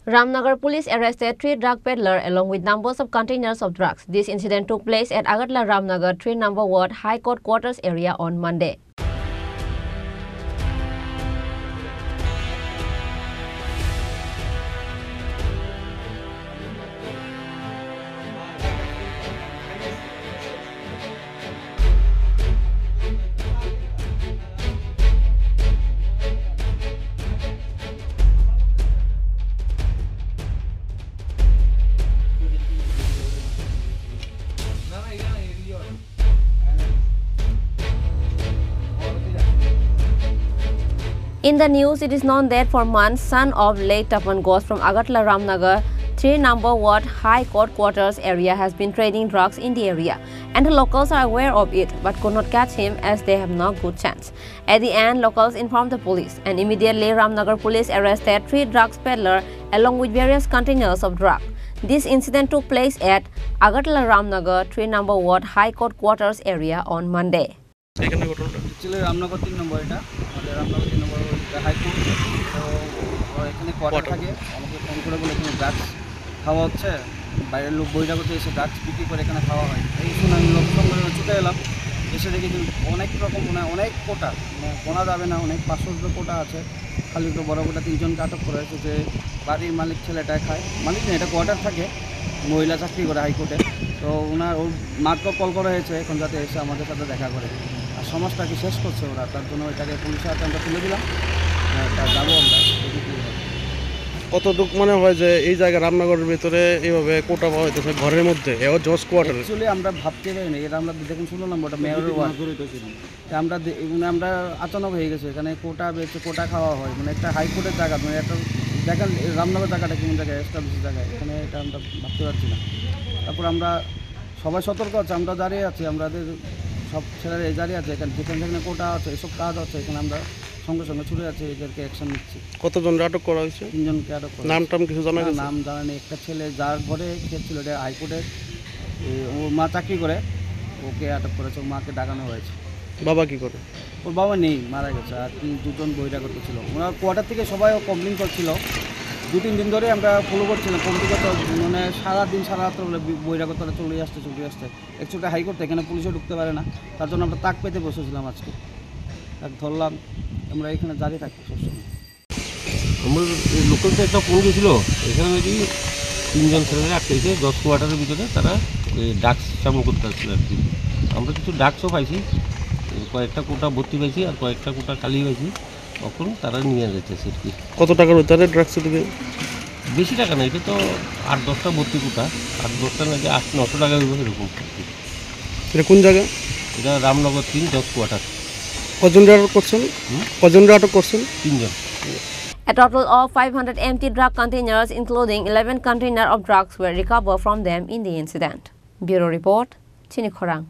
Ramnagar police arrested 3 drug peddlers along with numbers of containers of drugs. This incident took place at Agartala Ramnagar 3 number Ward High Court Quarters area on Monday. In the news, it is known that for months, son of late Tapan Ghosh from Agartala Ramnagar 3 number Ward High Court Quarters area has been trading drugs in the area, and the locals are aware of it but could not catch him as they have no good chance. At the end, locals informed the police, and immediately Ramnagar police arrested 3 drugs peddlers along with various containers of drugs. This incident took place at Agartala Ramnagar 3 number Ward High Court Quarters area on Monday. Ramnagar 3 নম্বর এটা আমাদের রামনগর 3 নম্বর high court তো এখানে quarter থাকে আমাকে phone করে বলে এখানে drugs খাওয়া হচ্ছে বাইরের লোক বহিরাগত এসে ড্রাগস বিক্রি করে এখানে খাওয়া হয় এই শুনে আমি লোক সঙ্গে ছুটে এলাম এসে দেখি যে অনেক রকম অনেক কোটা গোনা যাবে না অনেক 500 কোটা আছে খালি তো বড় কোটা 3 জনকে আটক করা হয়েছে যে বাড়ির মালিক ছেলেটা খায় মালিক না এটা কোয়ার্টার থাকে মহিলা চাকরি করে হাইকোর্টে তো ওনার ওর মাকে কল করা হয়েছে এখন যাতে এসে আমাদের সাথে দেখা করে আর সমাজটাকে শেষ করছে ওরা তার জন্য এটাকে পুলিশের হাতে আমরা তুলে দিলাম তা যাবো আমরা কতটুক মনে হয় যে এই জায়গা রামনগরের ভিতরে এইভাবে কোটা পাওয়া হইতেছে ঘরের মধ্যে এও জজ কোয়ার্টার অ্যাকচুয়ালি আমরা ভাবতে পারি না এটা আমরা দেখুন শুনলাম ওটা মেয়রের ওয়ার্ড আমরা আমরা আচানক হয়ে গেছে এখানে কোটা বেচে কোটা খাওয়া হয় মানে একটা হাইকোর্টের জায়গা মানে একটা দেখেন রামনগর জায়গাটা কেমন জায়গায় এস্টাবলিশ জায়গায় এখানে এটা আমরা ভাবতে পারছি না তারপর আমরা সবাই সতর্ক আছে আমরা দাঁড়িয়ে আছি আমাদের সব ছেলেরা দাঁড়িয়ে আছে এখানে যেখানে কোটা আছে এসব কাজ আছে এখানে আমরা সঙ্গে সঙ্গে ছুটে যাচ্ছে এদেরকে অ্যাকশন নিচ্ছি কতজন আটক করা হয়েছে 3 জনকে আটক করা নাম টাম কিছু জানা গেছে নাম জানা নেই একটা ছেলে যার ঘরে খেয়েছিল এটা হাইকোর্টে ওর মা চাকরি করে ওকে আটক করেছে ওর মাকে ডাকানো হয়েছে বাবা কি করে ওর বাবা নেই মারা গেছে আর 2জন বহিরাগত ছিল ওনার কোয়ার্টার থেকে সবাই কমপ্লেন করছিল 2-3 দিন ধরে আমরা ফলো করছিলাম কমপ্লিট মানে সারাদিন সারা রাত্র বহিরাগতরা চলে আসছে অ্যাকচুয়ালি হাইকোর্ট এখানে পুলিশও ঢুকতে পারে না তার জন্য আমরা তাক পেতে বসেছিলাম আজকে তাক ধরলাম আমরা এখানে দাঁড়িয়ে থাকি সবসময় আমরা লোকালতে একটা ফোন গেছিলো এখানে নাকি 3 জন ছেলেরা আটকেছে 10 কোয়ার্টারের ভিতরে তারা ড্রাগস চামন করতে আসছিল আর কি আমরা কিছু ড্রাগসও পাইছি কয়েকটা কোটা ভর্তি পাইছি আর কয়েকটা কোটা খালি পাইছি তখন তারা নিয়ে যেতেছে আর কি কত টাকার ভিতরে ড্রাগস দিবে বেশি টাকা না এটা তো 8-10টা ভর্তি কোটা 8-10টা নাকি 800-900 টাকা হইব এরকম এটা কোন জায়গা এটা রামনগর 3 10 কোয়ার্টার কজন আটক করছেন 3 জন A total of 500 empty drug containers, including 11 containers of drugs, were recovered from them in the incident. Bureau Report, Chinikhorang.